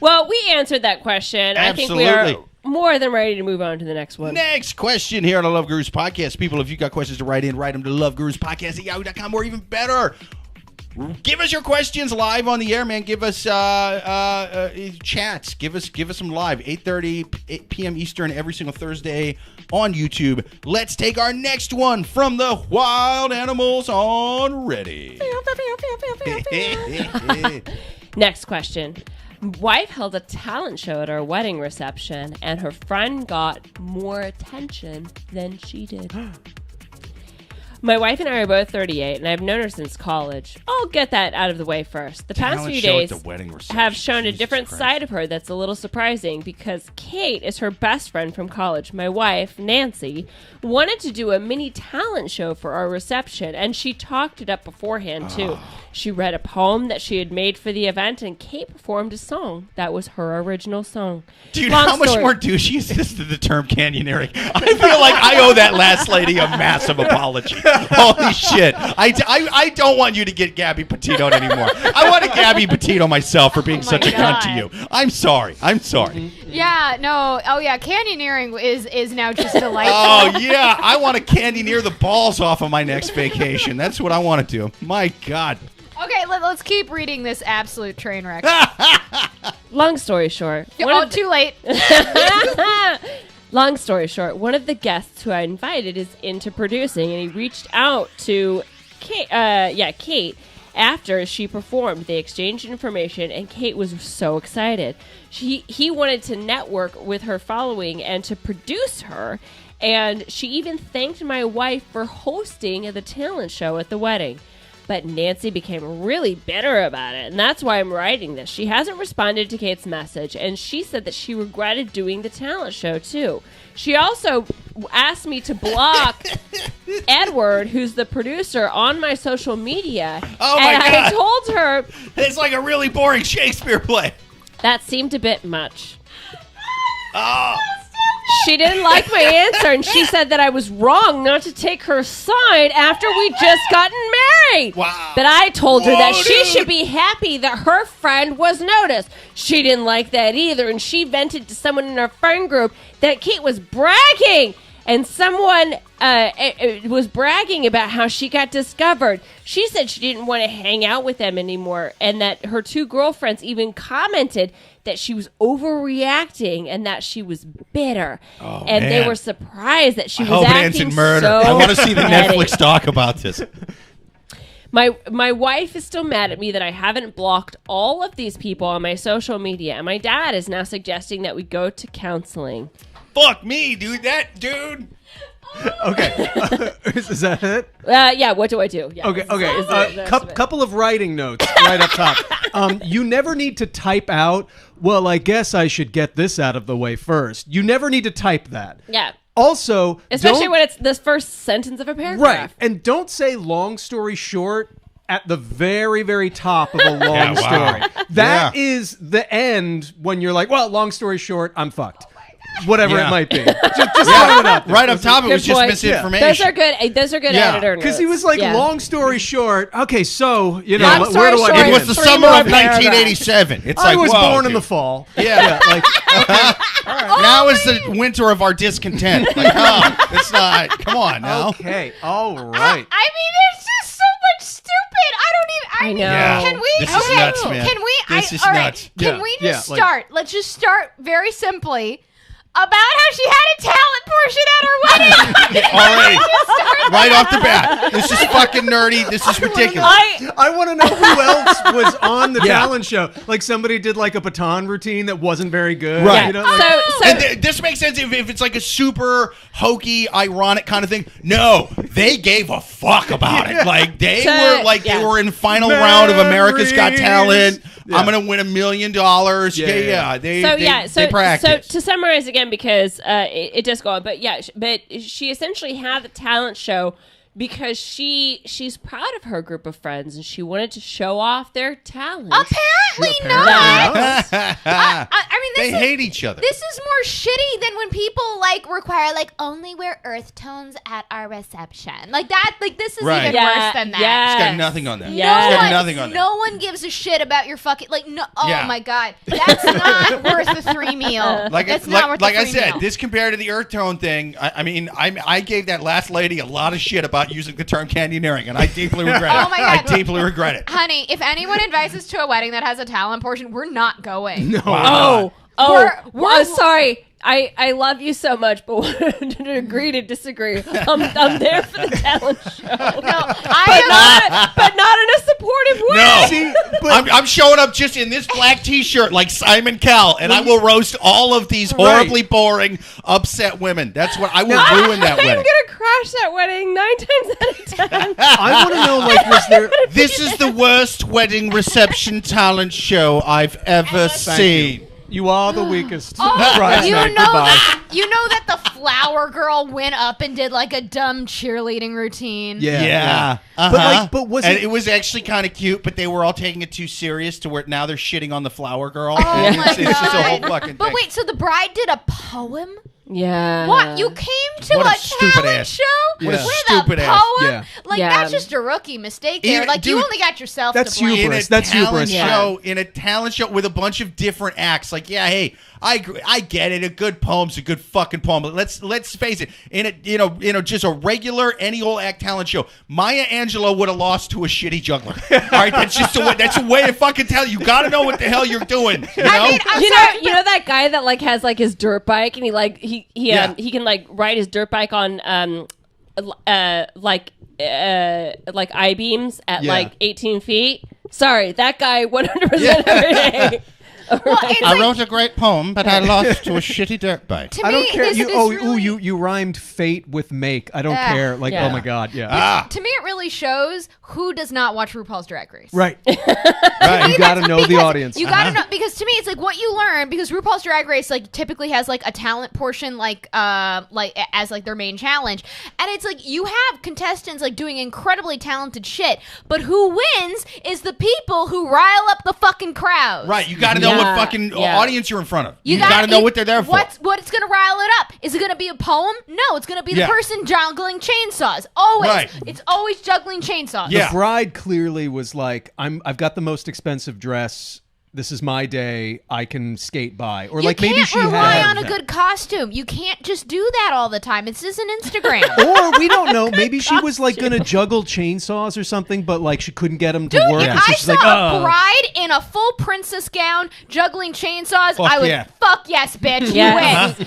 Well, we answered that question. Absolutely. I think we are more than ready to move on to the next one. Next question here on the Love Gurus Podcast. People, if you got questions to write in, write them to loveguruspodcast@yahoo.com, or even better, give us your questions live on the air, man. Give us chats. Give us them live, 8:30 p.m. Eastern every single Thursday on YouTube. Let's take our next one from the wild animals on Reddit. Next question. Wife held a talent show at our wedding reception, and her friend got more attention than she did. My wife and I are both 38, and I've known her since college. I'll get that out of the way first. The past few days have shown a different side of her that's a little surprising, because Kate is her best friend from college. My wife, Nancy, wanted to do a mini talent show for our reception, and she talked it up beforehand, too. She read a poem that she had made for the event, and Kate performed a song that was her original song. Dude, how much more douchey is this to the term canyoneering? I feel like I owe that last lady a massive apology. Holy shit. I don't want you to get Gabby Petito anymore. I want a Gabby Petito myself for being such a cunt to you. I'm sorry. Yeah, no. Oh, yeah. Canyoneering is now just delightful. Oh, yeah. I want to canyoneer the balls off of my next vacation. That's what I want to do. My God. Okay, let's keep reading this absolute train wreck. Long story short. Too late. Long story short, one of the guests who I invited is into producing, and he reached out to Kate after she performed. They exchanged information, and Kate was so excited. He wanted to network with her following and to produce her, and she even thanked my wife for hosting the talent show at the wedding. But Nancy became really bitter about it, and that's why I'm writing this. She hasn't responded to Kate's message, and she said that she regretted doing the talent show, too. She also asked me to block Edward, who's the producer, on my social media. Oh, my God. I told her... It's like a really boring Shakespeare play. That seemed a bit much. Oh. She didn't like my answer, and she said that I was wrong not to take her side after we just gotten married. Wow. But I told her that she should be happy that her friend was noticed. She didn't like that either, and she vented to someone in our friend group that Kate was bragging, and someone was bragging about how she got discovered. She said she didn't want to hang out with them anymore, and that her two girlfriends even commented that she was overreacting and that she was bitter. Oh, and man. they were surprised that she was acting acting murder. so I want to see the petty. Netflix doc about this. My wife is still mad at me that I haven't blocked all of these people on my social media, and my dad is now suggesting that we go to counseling. Fuck me, dude. That dude. Okay. Is that it? Yeah, what do I do? Yeah, Okay. Couple of writing notes right up top. You never need to type out, well, I guess I should get this out of the way first. You never need to type that. Yeah. Also, especially when it's the first sentence of a paragraph. Right. And don't say long story short at the very, very top of a long story. That is the end when you're like, well, long story short, I'm fucked. Whatever it might be. Just throw it up. Right up top, it was just misinformation. Those are good editor notes. Because he was like, long story short, okay, so, where do I short, begin? It was the summer of 1987. It's I like, was born in dude. the fall. Yeah. Like, okay. All right. Now is the winter of our discontent. Like, it's not. Come on now. Okay. All right. I mean, there's just so much stupid. I know. Yeah. Can we? This is nuts, man. Can we? This is all right. nuts. Can we just start? Let's just start very simply about how she had a talent portion at her wedding. Already. Right off the bat. This is fucking nerdy. This is ridiculous. I want to know who else was on the talent show. Like somebody did like a baton routine that wasn't very good. Right. You know, like, and this makes sense if it's like a super hokey, ironic kind of thing. No, they gave a fuck about it. Like they were in final round of America's Got Talent. Yeah. I'm gonna win $1 million. They practiced. So to summarize again, because it does go on, but she essentially had the talent show because she's proud of her group of friends and she wanted to show off their talent. Apparently not. I mean, They hate each other. This is more shitty than when people like require like only wear earth tones at our reception. Like that. Like this is even worse than that. Yeah. It's got nothing on that. Yeah. It's got nothing on that. No one gives a shit about your fucking like. No. Oh Yeah. my god, that's not worth the 3 meal. That's not worth the 3 I said, meal. this compared to the earth tone thing. I mean, I gave that last lady a lot of shit about using the term canyoneering, and I deeply regret it. Oh my God. I deeply regret it. Honey, if anyone invites us to a wedding that has a talent portion, we're not going. No. We're sorry. I love you so much, but to agree to disagree. I'm there for the talent show. No, but not in a supportive way. No, See, but- I'm showing up just in this black T-shirt like Simon Cowell, and I will roast all of these horribly boring, upset women. That's what I will ruin that I'm wedding. gonna crash that wedding 9 times out of 10. I want to know, like, was there? This is the worst wedding reception talent show I've ever seen. You are the weakest. Oh, Right, you Matt, know goodbye. that the flower girl went up and did like a dumb cheerleading routine. Yeah. But was and it? it was actually kind of cute, but they were all taking it too serious to where now they're shitting on the flower girl. Oh my It's just a whole god! fucking But thing. wait, so the bride did a poem? Yeah. What? You came to What a a stupid talent ass- show what a with stupid a ass- poem? Yeah. Like Yeah. that's just a rookie mistake there. Even- Like you dude, only got yourself that's to blame. hubris. in a That's talent hubris. show, in a talent show with a bunch of different acts. Like, yeah, hey, I get it. A good poem's a good fucking poem. But let's face it. In a just a regular any old act talent show, Maya Angelou would have lost to a shitty juggler. All right, that's a way to fucking tell. You got to know what the hell you're doing. You know? I mean, I'm You sorry, know that guy that like has like his dirt bike and he Yeah. he can like ride his dirt bike on like I-beams at Yeah. like 18 feet. Sorry, that guy 100% every day. well, it's I like, wrote a great poem, but I lost to a shitty dirt bike. to I don't me, care. this You, is oh, really, you rhymed fate with make. I don't Ah, care. Like, yeah. oh my god, yeah. to me, it really shows who does not watch RuPaul's Drag Race. Right. Right. You got to know the audience. You got to know because to me it's like what you learn because RuPaul's Drag Race like typically has like a talent portion like as like their main challenge, and it's like you have contestants like doing incredibly talented shit, but who wins is the people who rile up the fucking crowd. Right, you got to know what Yeah, fucking yeah. audience you're in front of. You got to know what they're there for. What's gonna rile it up? Is it gonna be a poem? No, it's gonna be the Yeah. person juggling chainsaws. Always, Right. it's always juggling chainsaws. Yeah. The bride clearly was like, I've got the most expensive dress. This is my day. I can skate by. Or You like can't maybe she rely had. on a good costume. You can't just do that all the time. It's just an Instagram. Or we don't know. Maybe she was like gonna juggle chainsaws or something, but like she couldn't get them to Dude, work. if and so I she's saw like, a oh. bride in a full princess gown juggling chainsaws, Fuck I would yeah. fuck yes, bitch. Yeah. You win.